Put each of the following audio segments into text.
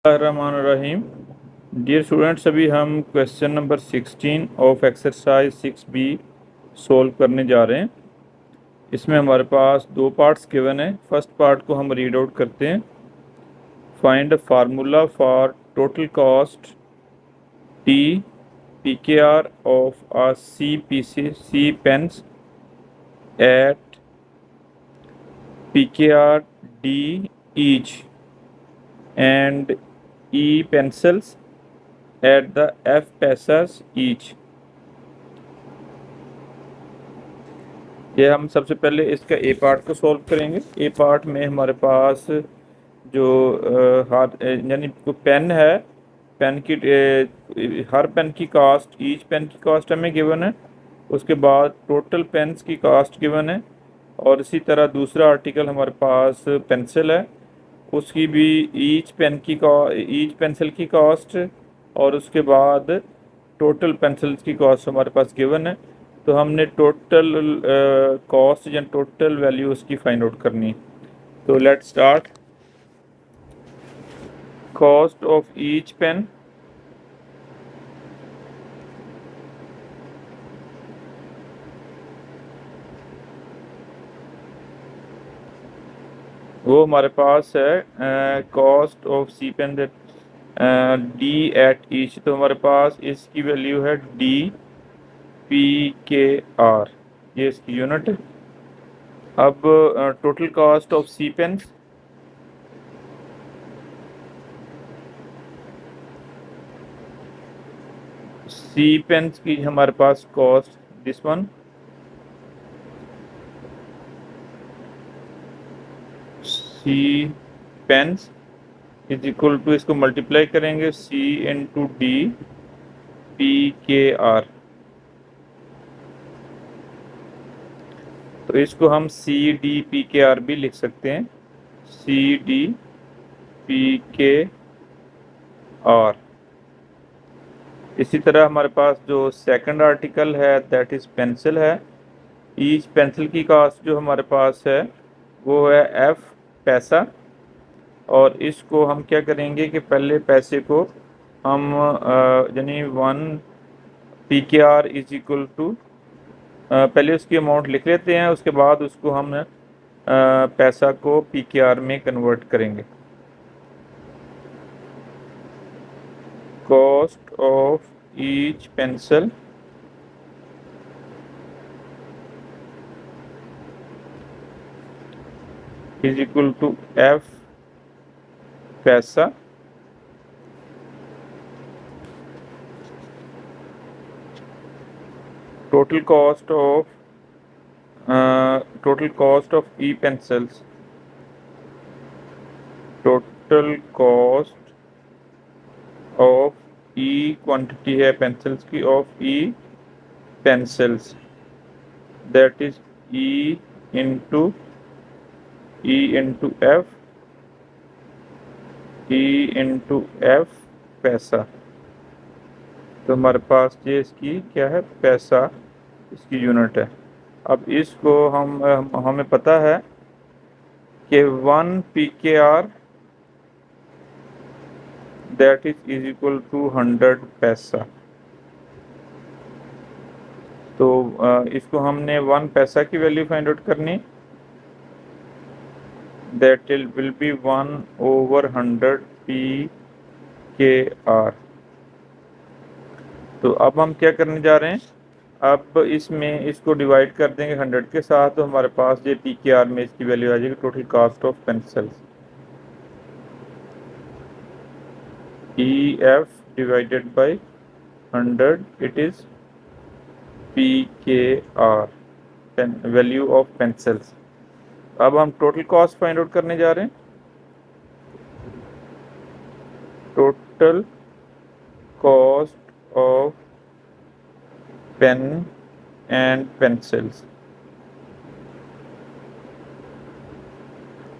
रहीम। Dear students, अभी हम question number 16 of exercise 6B solve करने जा रहे हैं। इसमें हमारे पास दो पार्ट्स गिवन है। फर्स्ट पार्ट को हम रीड आउट करते हैं। Find formula for total cost T PKR of a C pens at PKR D each and E pencils at the F pesos each। ये हम सबसे पहले इसका ए पार्ट को सॉल्व करेंगे। ए पार्ट में हमारे पास जो हाथ यानी जो पेन है, पेन की हर पेन की कास्ट, ईच पेन की कास्ट हमें गिवन है। उसके बाद टोटल पेन्स की कास्ट गिवन है। और इसी तरह दूसरा आर्टिकल हमारे पास पेंसिल है, उसकी भी ईच पेंसिल की कास्ट और उसके बाद टोटल पेंसिल्स की कॉस्ट हमारे पास गिवन है। तो हमने टोटल कॉस्ट या टोटल वैल्यू उसकी फाइंड आउट करनी है। तो let's start. Cost of each pen वो हमारे पास है cost of C pen D at each. तो हमारे पास इसकी वैल्यू है DPKR, ये इसकी यूनिट है। अब total cost of C pens, C pens की हमारे पास cost this one, C pens is equal to, इसको मल्टीप्लाई करेंगे C इंटू DPKR। तो इसको हम CDPKR भी लिख सकते हैं, CDPKR। इसी तरह हमारे पास जो सेकंड आर्टिकल है दैट इज पेंसिल है। ईच पेंसिल की कास्ट जो हमारे पास है वो है F पैसा। और इसको हम क्या करेंगे कि पहले पैसे को हम यानी 1 PKR इज इक्वल टू, पहले उसकी अमाउंट लिख लेते हैं, उसके बाद उसको हम पैसा को PKR में कन्वर्ट करेंगे। Cost of each pencil is equal to F paisa total cost of E pencils, total cost of E quantity है pencils की of E pencils, that is E into F, E into F पैसा। तो हमारे पास ये इसकी क्या है, पैसा इसकी यूनिट है। अब इसको हमें पता है कि 1 PKR that is equal to 100 paisa. तो इसको हमने 1 पैसा की वैल्यू फाइंड आउट करनी, दैट विल बी 1/100 PKR। तो अब हम क्या करने जा रहे हैं, अब इसमें इसको डिवाइड कर देंगे 100 के साथ। तो हमारे पास ये PKR में इसकी वैल्यू आ जाएगी total cost of pencils, EF divided by 100, it is PKR, value of pencils. अब हम टोटल कॉस्ट फाइंड आउट करने जा रहे हैं। Total cost of pen and pencils,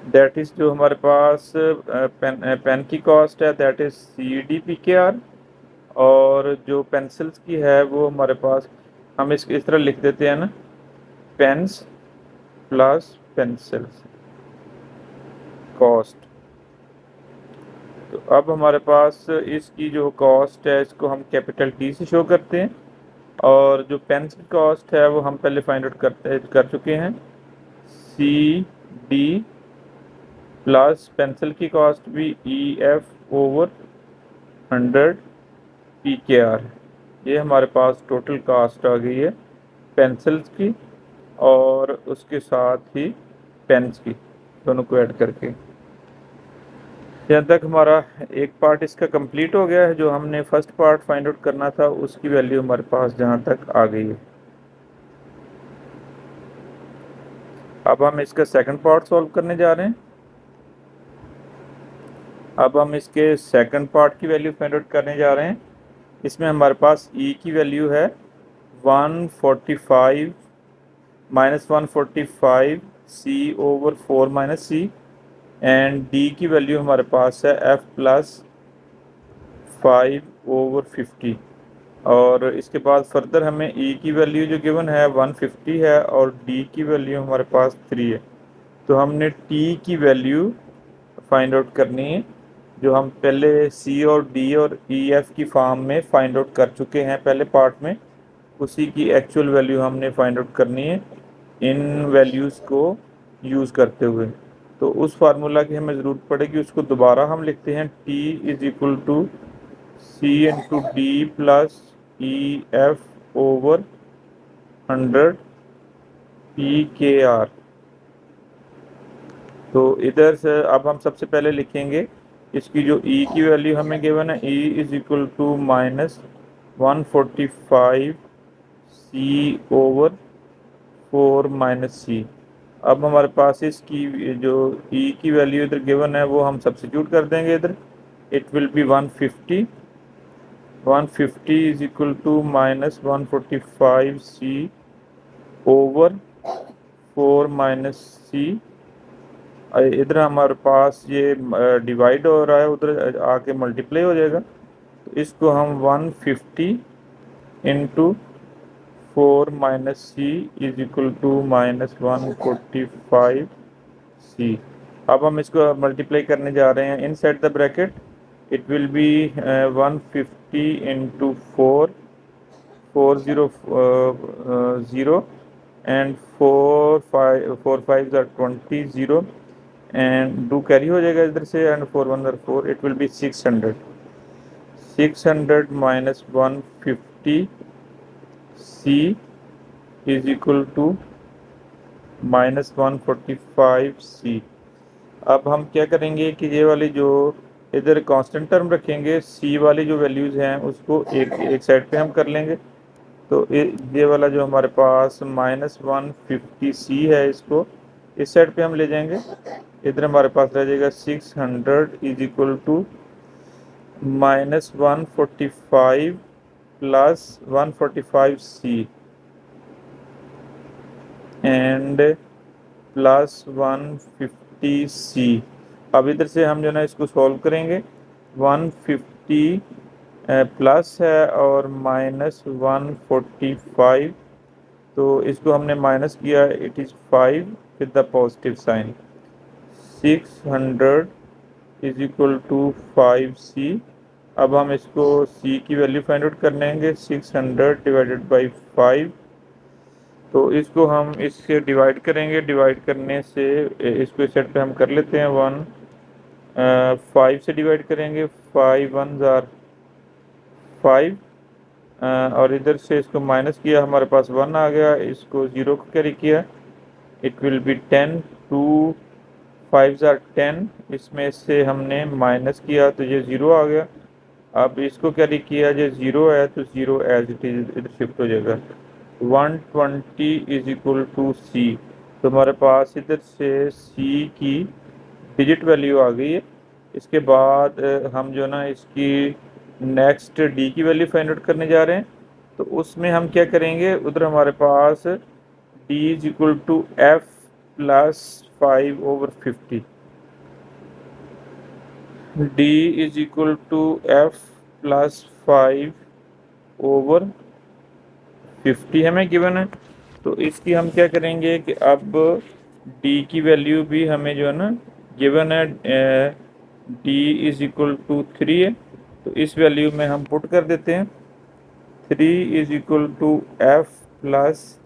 that is जो हमारे पास पेन की कॉस्ट है दैट इज CDPKR, और जो पेंसिल्स की है वो हमारे पास, हम इस तरह लिख देते हैं ना, पेन्स प्लस पेंसिल्स कॉस्ट। तो अब हमारे पास इसकी जो कॉस्ट है इसको हम कैपिटल टी से शो करते हैं, और जो पेन्स की कॉस्ट है वो हम पहले फाइंड आउट कर चुके हैं, सी डी प्लस पेंसिल की कॉस्ट भी ई F over 100 P K are. ये हमारे पास टोटल कास्ट आ गई है पेंसिल्स की और उसके साथ ही पेन्स की, दोनों को ऐड करके। यहाँ तक हमारा एक पार्ट इसका कंप्लीट हो गया है। जो हमने फर्स्ट पार्ट फाइंड आउट करना था उसकी वैल्यू हमारे पास जहाँ तक आ गई है। अब हम इसका सेकंड पार्ट सॉल्व करने जा रहे हैं। अब हम इसके सेकंड पार्ट की वैल्यू फाइंड आउट करने जा रहे हैं। इसमें हमारे पास ई की वैल्यू है 145 minus 145 C over 4 minus C, and D की वैल्यू हमारे पास है एफ प्लस 5 ओवर 50। और इसके बाद फर्दर हमें ई की वैल्यू जो गिवन है 150 है और डी की वैल्यू हमारे पास 3 है। तो हमने टी की वैल्यू फाइंड आउट करनी है, जो हम पहले सी और डी और ई एफ की फॉर्म में फाइंड आउट कर चुके हैं पहले पार्ट में। उसी की एक्चुअल वैल्यू हमने फाइंड आउट करनी है इन वैल्यूज़ को यूज़ करते हुए। तो उस फार्मूला की हमें ज़रूरत पड़ेगी, उसको दोबारा हम लिखते हैं T is equal to C into D plus E F over 100 P K R. तो इधर से अब हम सबसे पहले लिखेंगे इसकी जो E की वैल्यू हमें गिवन है, E is equal to minus 145 C over 4 minus C. अब हमारे पास इसकी जो E की वैल्यू इधर गिवन है वो हम सब्स्टिट्यूट कर देंगे इधर। It will be 150 is equal to minus 145 C over 4 minus C. इधर हमारे पास ये डिवाइड हो रहा है, उधर आके मल्टीप्लाई हो जाएगा। तो इसको हम 150 into 4 minus C is equal to minus 145 C. अब हम इसको मल्टीप्लाई करने जा रहे हैं inside the bracket. It will be 150 into 4 and 4 5 20 0 and two carry हो जाएगा इधर से, and 4 1 4। It will be 600 minus 150 C is equal to minus 145 C. अब हम क्या करेंगे कि ये वाली जो इधर कांस्टेंट टर्म रखेंगे, सी वाली जो वैल्यूज़ हैं उसको एक साइड पे हम कर लेंगे। तो ये वाला जो हमारे पास माइनस 150 सी है इसको इस साइड पे हम ले जाएंगे। इधर हमारे पास रह जाएगा 600 is equal to minus 145 plus 145 C and plus 150 C. अब इधर से हम जो ना इसको सॉल्व करेंगे। 150 प्लस है और माइनस 145, तो इसको हमने माइनस किया, it is 5 with the positive sign. 600 is equal to 5 C. अब हम इसको सी की वैल्यू फाइंड आउट कर लेंगे, 600 डिवाइडेड बाई 5। तो इसको हम इससे डिवाइड करेंगे, डिवाइड करने से इसको इस साइड पे हम कर लेते हैं 5 से डिवाइड करेंगे, 5 1 जार 5, और इधर से इसको माइनस किया, हमारे पास 1 आ गया, इसको 0 को कैरी किया, इट विल बी 10, 2 5 जार 10, इसमें से हमने माइनस किया तो ये 0 आ गया। अब इसको कैरी किया, ये 0 है तो 0 एज इट इज इधर शिफ्ट हो जाएगा। 120 इज इक्वल टू सी। तो हमारे पास इधर से सी की डिजिट वैल्यू आ गई है। इसके बाद हम जो ना इसकी नेक्स्ट डी की वैल्यू फाइंड आउट करने जा रहे हैं। तो उसमें हम क्या करेंगे, उधर हमारे पास D is equal to F plus 5 over 50। D is equal to F plus 5 over 50 हमें गिवन है। तो इसकी हम क्या करेंगे कि अब डी की वैल्यू भी हमें जो है ना गिवन है डी इज इक्वल टू 3 है, तो इस वैल्यू में हम पुट कर देते हैं 3 is equal to F plus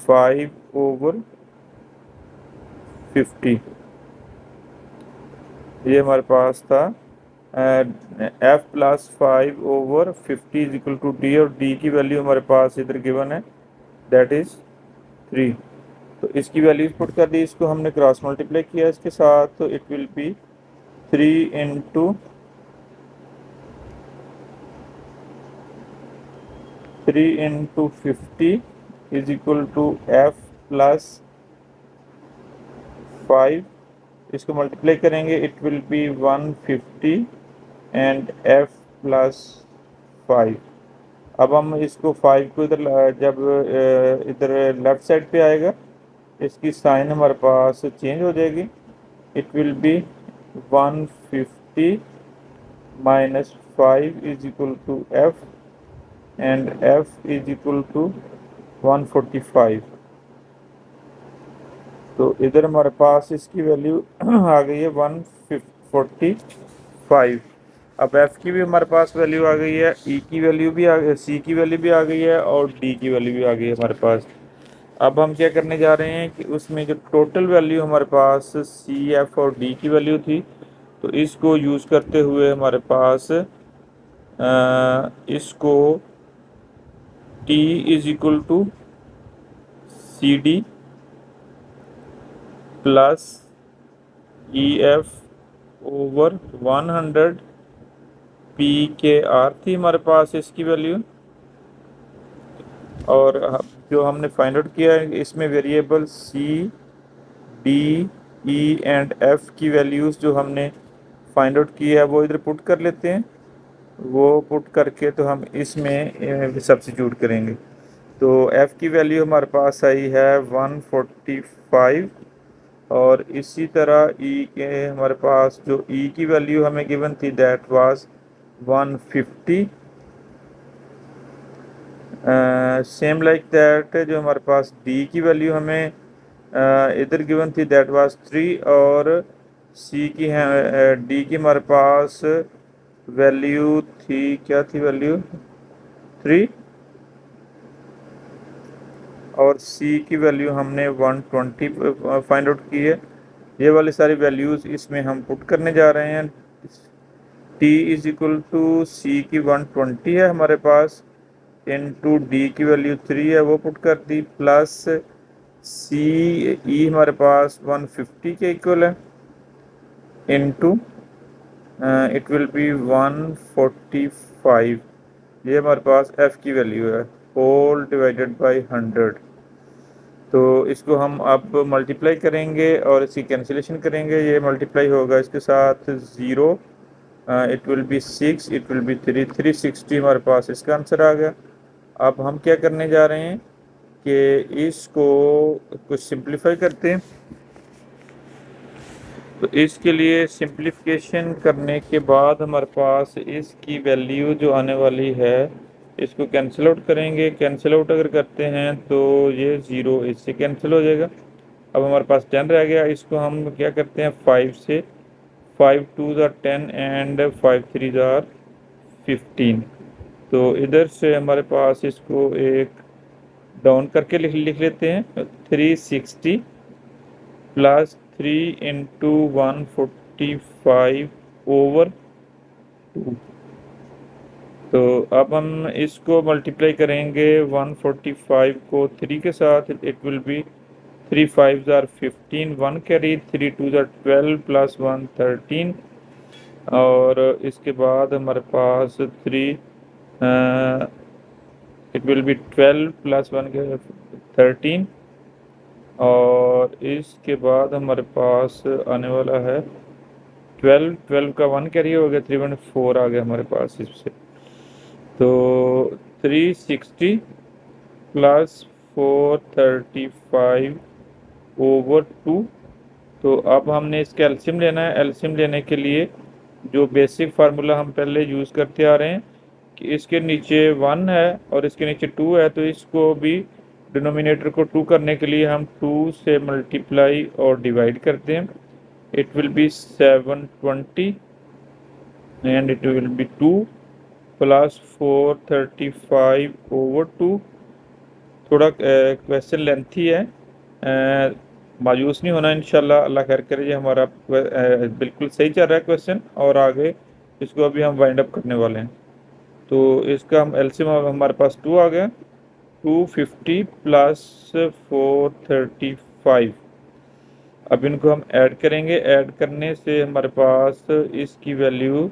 5/50। ये हमारे पास था F plus 5/50 is equal to D, और डी की वैल्यू हमारे पास इधर गिवन है, दैट इज 3। तो इसकी वैल्यूज पुट कर दी, इसको हमने क्रॉस मल्टीप्लाई किया इसके साथ, तो it will be 3 into 50 is equal to F plus 5। इसको मल्टीप्लाई करेंगे, it will be 150 and F plus 5। अब हम इसको 5 को इधर जब इधर लेफ्ट साइड पे आएगा, इसकी साइन हमारे पास चेंज हो जाएगी, it will be 150 minus 5 is equal to F and F is equal to 145। तो इधर हमारे पास इसकी वैल्यू आ गई है 145। अब एफ की भी हमारे पास वैल्यू आ गई है, ई की वैल्यू भी आ गई, सी की वैल्यू भी आ गई है, और डी की वैल्यू भी आ गई है हमारे पास। अब हम क्या करने जा रहे हैं कि उसमें जो टोटल वैल्यू हमारे पास सी, एफ और डी की वैल्यू थी, तो इसको यूज़ करते हुए हमारे पास इसको T is equal to C D plus E F over 100 P K R थी हमारे पास इसकी वैल्यू। और जो हमने फाइंड आउट किया है, इसमें variable C, D, E and F की वैल्यूज़ जो हमने फाइंड आउट की है वो इधर पुट कर लेते हैं। वो पुट करके तो हम इसमें सब्स्टिट्यूट करेंगे। तो एफ़ की वैल्यू हमारे पास आई है 145, और इसी तरह ई के हमारे पास जो ई की वैल्यू हमें गिवन थी that was 150। Same like that जो हमारे पास डी की वैल्यू हमें इधर गिवन थी दैट वाज 3, और सी की है डी की हमारे पास वैल्यू थी, क्या थी वैल्यू 3, और सी की वैल्यू हमने 120 फाइंड आउट की है। ये वाली सारी वैल्यूज़ इसमें हम पुट करने जा रहे हैं। टी इज इक्वल टू सी की 120 है हमारे पास, इनटू डी की वैल्यू 3 है वो पुट कर दी, प्लस सी ई हमारे पास 150 के इक्वल है, इनटू इट विल बी 145। ये हमारे पास एफ़ की वैल्यू है, होल डिवाइडेड बाई 100। तो इसको हम अब मल्टीप्लाई करेंगे और इसकी कैंसिलेशन करेंगे। ये मल्टीप्लाई होगा इसके साथ 0, it will B 6, it will B 360 हमारे पास इसका आंसर आ गया। अब हम क्या करने जा रहे हैं कि इसको कुछ सिंप्लीफाई करते हैं। तो इसके लिए सिंप्लीफिकेशन करने के बाद हमारे पास इसकी वैल्यू जो आने वाली है, इसको कैंसिल आउट करेंगे। कैंसिल आउट अगर करते हैं तो ये 0 इससे कैंसिल हो जाएगा। अब हमारे पास 10 रह गया, इसको हम क्या करते हैं 5 से, 5 2 ज़ार 10 एंड 5 3 ज़ार 15। तो इधर से हमारे पास इसको एक डाउन करके लिख लेते हैं, 360 प्लस 3 इंटू 145 ओवर 2। तो अब हम इसको मल्टीप्लाई करेंगे 145 को 3 के साथ, इट विल बी 3 5 ज़ार 15, 1 कैरी, 3 2 ज़ार 12 प्लस 1 13, और इसके बाद हमारे पास 3 इट विल बी 12 प्लस 1 13, और इसके बाद हमारे पास आने वाला है 12 का 1 कैरी हो गया, 3 1 4 आ गया हमारे पास इससे। तो 360 प्लस 435 ओवर 2। तो अब हमने इसका एलसीएम लेना है। एलसीएम लेने के लिए जो बेसिक फार्मूला हम पहले यूज़ करते आ रहे हैं कि इसके नीचे 1 है और इसके नीचे 2 है, तो इसको भी डिनोमिनेटर को 2 करने के लिए हम 2 से मल्टीप्लाई और डिवाइड करते हैं। it will be 720 and it will be 2 plus 435 over 2। थोड़ा क्वेश्चन लेंथी है, मायूस नहीं होना, इंशाल्लाह अल्लाह खैर करे। ये हमारा बिल्कुल सही चल रहा है क्वेश्चन, और आगे इसको अभी हम वाइंड अप करने वाले हैं। तो इसका हम एलसीएम हमारे पास 2 आ गया, 250 प्लस 435। अब इनको हम ऐड करेंगे, ऐड करने से हमारे पास इसकी वैल्यू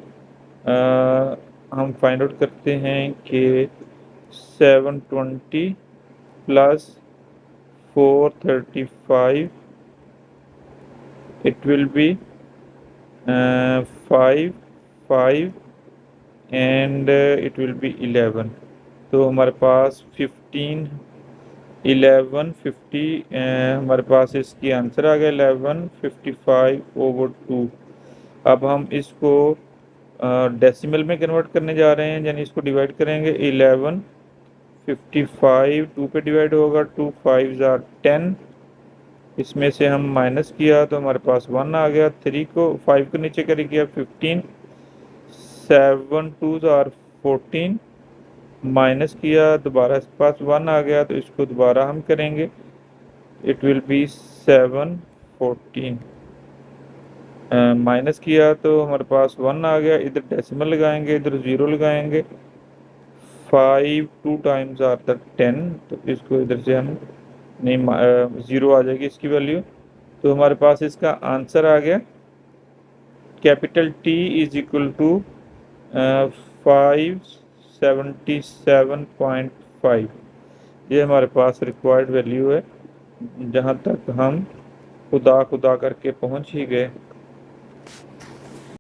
हम फाइंड आउट करते हैं कि 720 plus 435 it will be 5 and it will be 11। तो हमारे पास 15 1150 हमारे पास इसकी आंसर आ गया 1155 over 2। अब हम इसको डेसिमल में कन्वर्ट करने जा रहे हैं, यानी इसको डिवाइड करेंगे। 1155 2 पे डिवाइड होगा, 2 5 आर 10, इसमें से हम माइनस किया तो हमारे पास 1 आ गया। 3 को 5 को नीचे कैरी किया 15, 7 2 आर 14, माइनस किया दोबारा इसके पास 1 आ गया, तो इसको दोबारा हम करेंगे, इट विल बी 714। माइनस किया तो हमारे पास 1 आ गया, इधर डेसिमल लगाएंगे, इधर 0 लगाएंगे। 5 2 टाइम्स आर द 10, तो इसको इधर से हम नहीं 0 आ जाएगी इसकी वैल्यू। तो हमारे पास इसका आंसर आ गया capital T is equal to 577.5। ये हमारे पास रिक्वायर्ड वैल्यू है, जहाँ तक हम खुदा खुदा करके पहुँच ही गए।